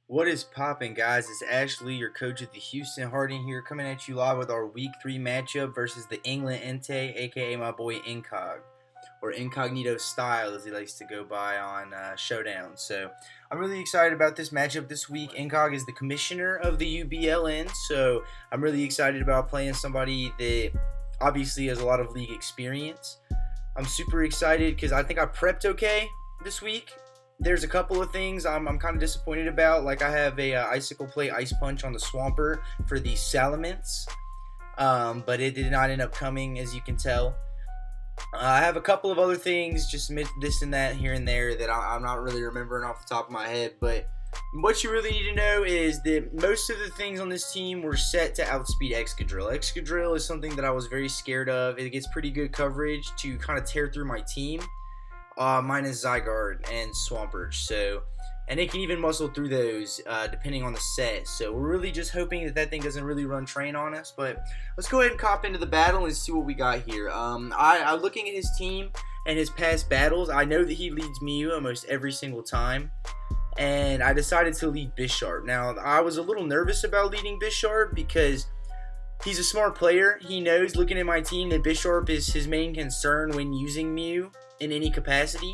What is poppin', guys? It's Ashley, your coach at the Houston Harding here, coming at you live with our Week 3 matchup versus the England Enteis, aka my boy Incog, or Incognito Style as he likes to go by on Showdown. So I'm really excited about this matchup this week. Incog is the commissioner of the UBLN, so I'm really excited about playing somebody that obviously has a lot of league experience. I'm super excited because I think I prepped okay this week. There's a couple of things I'm kind of disappointed about. Like I have a icicle plate ice punch on the Swamper for the Salamence, but it did not end up coming, as you can tell. I have a couple of other things, just this and that here and there that I'm not really remembering off the top of my head. But what you really need to know is that most of the things on this team were set to outspeed excadrill. Excadrill is something that I was very scared of. It gets pretty good coverage to kind of tear through my team. Minus Zygarde and Swampert. So, and it can even muscle through those depending on the set. So we're really just hoping that thing doesn't really run train on us. But let's go ahead and cop into the battle and see what we got here. I looking at his team and his past battles, I know that he leads Mew almost every single time. And I decided to lead Bisharp. Now, I was a little nervous about leading Bisharp because he's a smart player. He knows, looking at my team, that Bisharp is his main concern when using Mew in any capacity.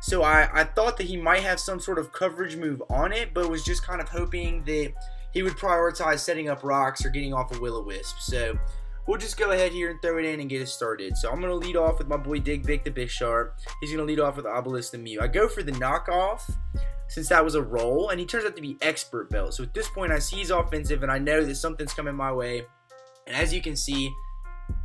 So I thought that he might have some sort of coverage move on it, but was just kind of hoping that he would prioritize setting up rocks or getting off a Will-O-Wisp. So we'll just go ahead here and throw it in and get it started. So I'm going to lead off with my boy Dig Vic the Bisharp. He's going to lead off with Obelisk the Mew. I go for the knockoff since that was a roll, and he turns out to be Expert Belt. So at this point I see he's offensive, and I know that something's coming my way. And as you can see,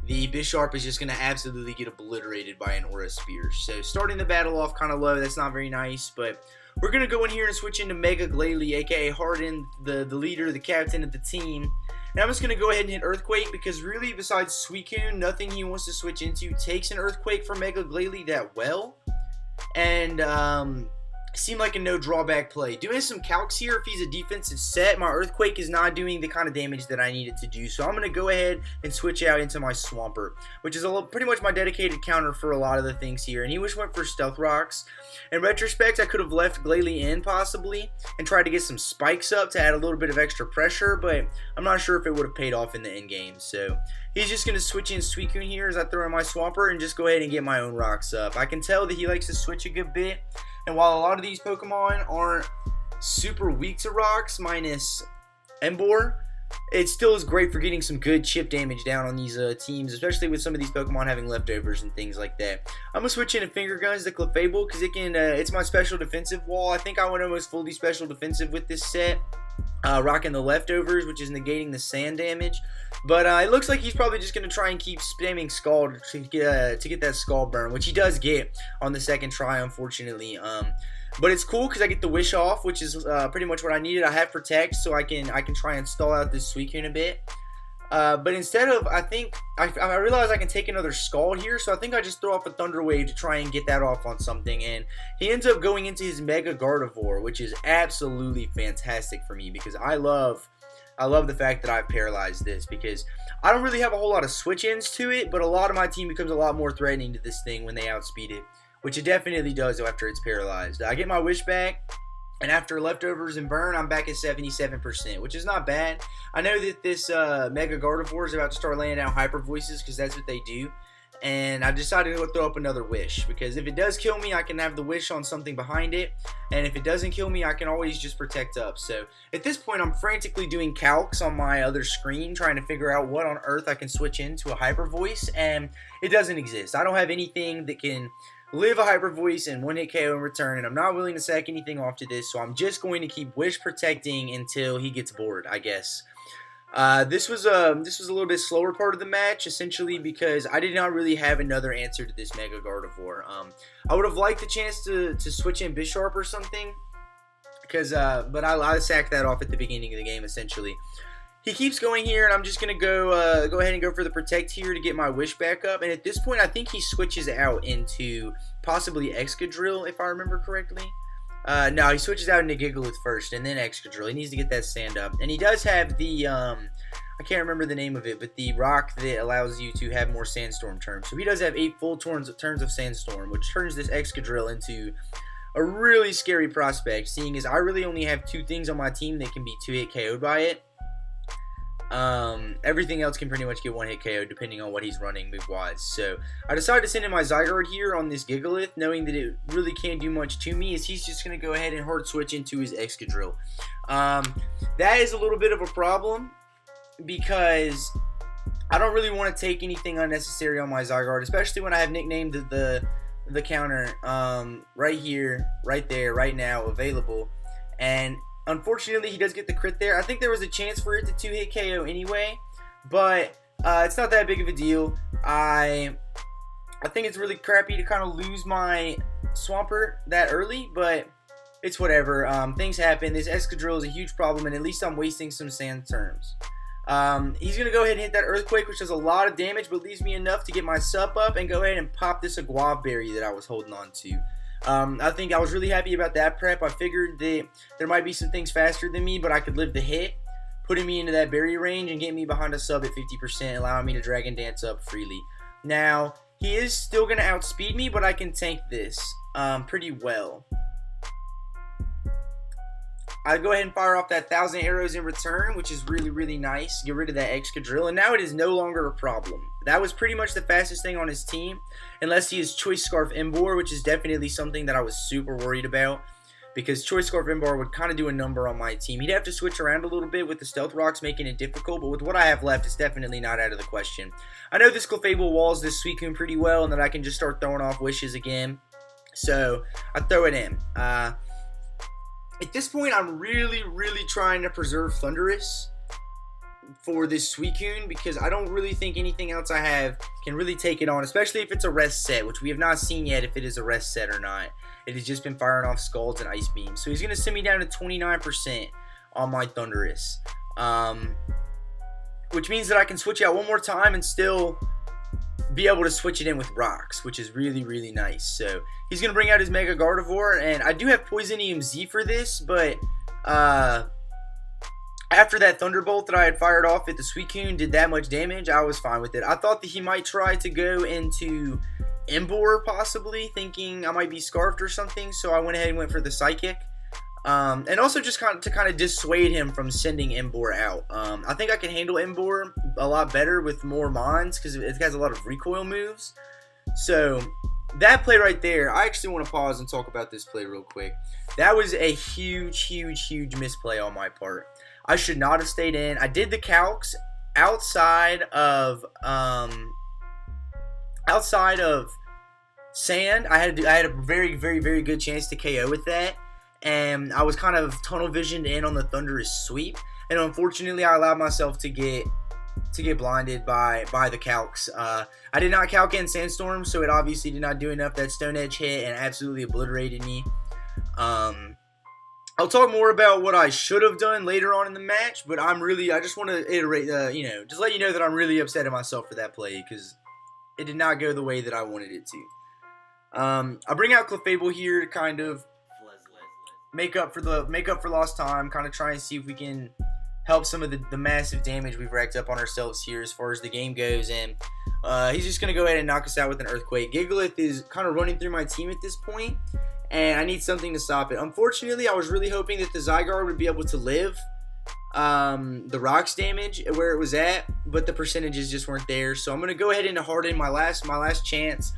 the Bisharp is just going to absolutely get obliterated by an Aura Spear. So starting the battle off kind of low, that's not very nice. But we're going to go in here and switch into Mega Glalie, aka Harden, the leader, the captain of the team. And I'm just going to go ahead and hit Earthquake because really, besides Suicune, nothing he wants to switch into takes an Earthquake for Mega Glalie that well. And seemed like a no drawback play. Doing some calcs here, if he's a defensive set, my Earthquake is not doing the kind of damage that I need it to do. So I'm going to go ahead and switch out into my Swampert, which is pretty much my dedicated counter for a lot of the things here. And he just went for Stealth Rocks. In retrospect, I could have left Glalie in possibly and tried to get some spikes up to add a little bit of extra pressure, but I'm not sure if it would have paid off in the end game. So he's just going to switch in Suicune here as I throw in my Swampert and just go ahead and get my own rocks up. I can tell that he likes to switch a good bit. And while a lot of these Pokemon aren't super weak to rocks, minus Emboar, it still is great for getting some good chip damage down on these teams, especially with some of these Pokemon having leftovers and things like that. I'm going to switch into Finger Guns to Clefable because it's my special defensive wall. I think I went almost fully special defensive with this set. Rocking the leftovers, which is negating the sand damage. But it looks like he's probably just going to try and keep spamming Scald to get that Scald burn, which he does get on the second try, unfortunately. But it's cool because I get the Wish off, which is pretty much what I needed. I have Protect, so I can try and stall out this Suicune a bit. But instead of, I realize I can take another Scald here, so I think I just throw off a Thunder Wave to try and get that off on something. And he ends up going into his Mega Gardevoir, which is absolutely fantastic for me because I love the fact that I've paralyzed this because I don't really have a whole lot of switch-ins to it, but a lot of my team becomes a lot more threatening to this thing when they outspeed it, which it definitely does after it's paralyzed. I get my Wish back. And after leftovers and burn, I'm back at 77%, which is not bad. I know that this Mega Gardevoir is about to start laying down Hyper Voices because that's what they do. And I decided to throw up another Wish because if it does kill me, I can have the Wish on something behind it. And if it doesn't kill me, I can always just Protect up. So at this point, I'm frantically doing calcs on my other screen, trying to figure out what on earth I can switch into a Hyper Voice. And it doesn't exist. I don't have anything that can live a Hyper Voice and 1-hit KO in return, and I'm not willing to sack anything off to this, so I'm just going to keep Wish protecting until he gets bored, I guess. This was a little bit slower part of the match, essentially because I did not really have another answer to this Mega Gardevoir. I would have liked the chance to switch in Bisharp or something, but I sacked that off at the beginning of the game, essentially. He keeps going here, and I'm just going to go ahead and go for the Protect here to get my Wish back up. And at this point, I think he switches out into possibly Excadrill, if I remember correctly. No, he switches out into Gigalith first, and then Excadrill. He needs to get that sand up. And he does have the, I can't remember the name of it, but the rock that allows you to have more Sandstorm turns. So he does have 8 full turns of Sandstorm, which turns this Excadrill into a really scary prospect, seeing as I really only have 2 things on my team that can be 2-hit KO'd by it. Everything else can pretty much get 1-hit KO depending on what he's running move-wise. So I decided to send in my Zygarde here on this Gigalith, knowing that it really can't do much to me, as he's just going to go ahead and hard switch into his excadrill. That is a little bit of a problem, because I don't really want to take anything unnecessary on my Zygarde, especially when I have nicknamed the counter right here, right there, right now available. And unfortunately, he does get the crit there. I think there was a chance for it to 2-hit KO anyway, but it's not that big of a deal. I think it's really crappy to kind of lose my Swampert that early, but it's whatever. Things happen. This excadrill is a huge problem, and at least I'm wasting some sandstorms. He's going to go ahead and hit that Earthquake, which does a lot of damage, but leaves me enough to get my sup up and go ahead and pop this Guava Berry that I was holding on to. I think I was really happy about that prep. I figured that there might be some things faster than me, but I could live the hit, putting me into that berry range and getting me behind a sub at 50%, allowing me to Dragon Dance up freely. Now, he is still going to outspeed me, but I can tank this pretty well. I go ahead and fire off that 1,000 arrows in return, which is really, really nice. Get rid of that excadrill, and now it is no longer a problem. That was pretty much the fastest thing on his team, unless he is Choice Scarf Embor, which is definitely something that I was super worried about, because Choice Scarf Embor would kind of do a number on my team. He'd have to switch around a little bit with the Stealth Rocks, making it difficult, but with what I have left, it's definitely not out of the question. I know this Clefable walls this Suicune pretty well, and that I can just start throwing off wishes again, so I throw it in. At this point, I'm really, really trying to preserve Thundurus for this Suicune, because I don't really think anything else I have can really take it on, especially if it's a rest set, which we have not seen yet if it is a rest set or not. It has just been firing off Scalds and Ice Beams. So he's going to send me down to 29% on my Thundurus, which means that I can switch out one more time and still be able to switch it in with rocks, which is really, really nice. So he's going to bring out his Mega Gardevoir, and I do have Poisonium Z for this, but after that Thunderbolt that I had fired off at the Suicune did that much damage, I was fine with it. I thought that he might try to go into Embor, possibly, thinking I might be Scarfed or something, so I went ahead and went for the Psychic. And also just to kind of dissuade him from sending Embor out. I think I can handle Embor a lot better with more Mons, because it has a lot of recoil moves. So that play right there, I actually want to pause and talk about this play real quick. That was a huge, huge, huge misplay on my part. I should not have stayed in. I did the calcs outside of sand. I had a very, very, very good chance to KO with that. And I was kind of tunnel visioned in on the Thunderous Sweep, and unfortunately I allowed myself to get blinded by the calcs. I did not calc in Sandstorm, so it obviously did not do enough. That Stone Edge hit and absolutely obliterated me. I'll talk more about what I should have done later on in the match, but I just want to iterate, just let you know that I'm really upset at myself for that play, because it did not go the way that I wanted it to. I bring out Clefable here to kind of make up for lost time, kind of try and see if we can help some of the massive damage we've racked up on ourselves here as far as the game goes. And he's just going to go ahead and knock us out with an Earthquake. Gigalith is kind of running through my team at this point, and I need something to stop it. Unfortunately, I was really hoping that the Zygarde would be able to live the rocks damage where it was at, but the percentages just weren't there. So I'm going to go ahead and harden my last chance.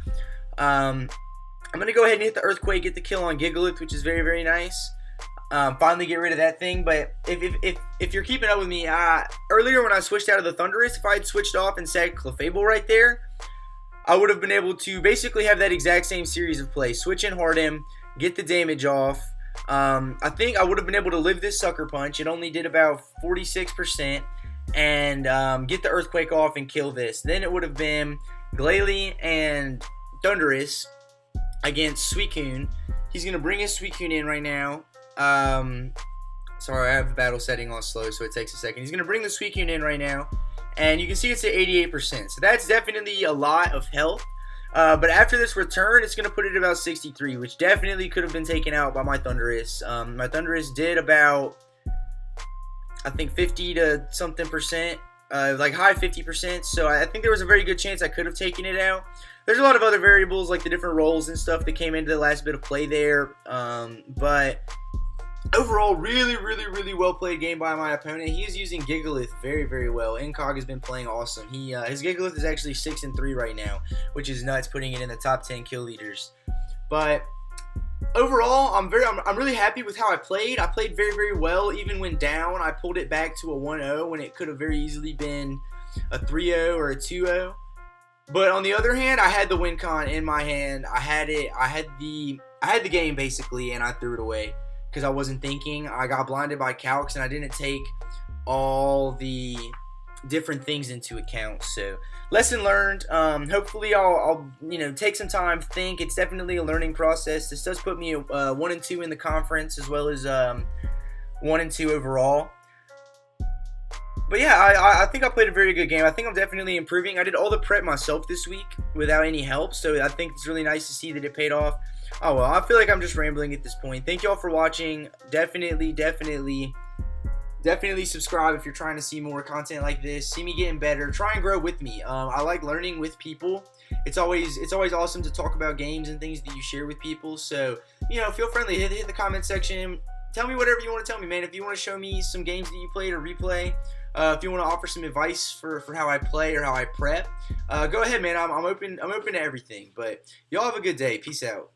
I'm going to go ahead and hit the Earthquake, get the kill on Gigalith, which is very, very nice. Finally get rid of that thing. But if you're keeping up with me, earlier when I switched out of the Thundurus, if I had switched off and said Clefable right there, I would have been able to basically have that exact same series of plays. Switch in Harden, get the damage off. I think I would have been able to live this Sucker Punch. It only did about 46%. And get the Earthquake off and kill this. Then it would have been Glalie and Thundurus against Suicune. He's going to bring his Suicune in right now. Sorry, I have the battle setting on slow, so it takes a second. He's going to bring the Suicune in right now, and you can see it's at 88%. So that's definitely a lot of health. But after this return, it's going to put it at about 63, which definitely could have been taken out by my Thundurus. My Thundurus did about, I think, 50 to something percent like high 50%. So I think there was a very good chance I could have taken it out. There's a lot of other variables like the different rolls and stuff that came into the last bit of play there. But overall, really well played game by my opponent. He is using gigalith very well. Incog has been playing awesome. His gigalith is actually 6-3 right now, which is nuts, putting it in the top 10 kill leaders. But overall, I'm really happy with how I played. I played very well. Even when down, I pulled it back to a 1-0 when it could have very easily been a 3-0 or a 2-0. But on the other hand, I had the win con in my hand. I had the game basically, and I threw it away because I wasn't thinking. I got blinded by calcs, and I didn't take all the different things into account. So lesson learned. Hopefully I'll take some time to think. It's definitely a learning process. This does put me 1-2 in the conference, as well as 1-2 overall. But yeah, I think I played a very good game. I think I'm definitely improving. I did all the prep myself this week without any help, so I think it's really nice to see that it paid off. Oh well, I feel like I'm just rambling at this point. Thank you all for watching. Definitely subscribe if you're trying to see more content like this. See me getting better. Try and grow with me. I like learning with people. It's always awesome to talk about games and things that you share with people. So feel friendly. Hit the comment section. Tell me whatever you want to tell me, man. If you want to show me some games that you played or replay, if you want to offer some advice for how I play or how I prep, go ahead, man. I'm open to everything. But y'all have a good day. Peace out.